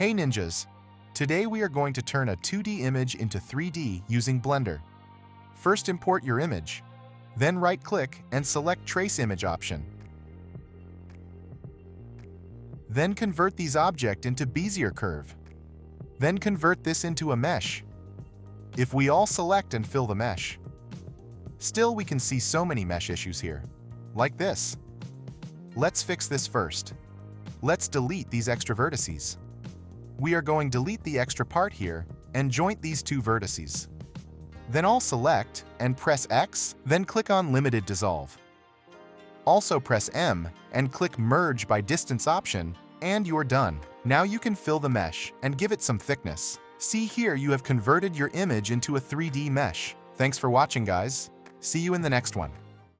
Hey ninjas! Today we are going to turn a 2D image into 3D using Blender. First import your image, then right-click and select Trace Image option. Then convert these objects into Bezier curve. Then convert this into a mesh. If we all select and fill the mesh. Still we can see so many mesh issues here. Like this. Let's fix this first. Let's delete these extra vertices. We are going to delete the extra part here and joint these two vertices. Then all select and press X, then click on Limited Dissolve. Also press M and click Merge by Distance option, and you're done. Now you can fill the mesh and give it some thickness. See here, you have converted your image into a 3D mesh. Thanks for watching, guys. See you in the next one.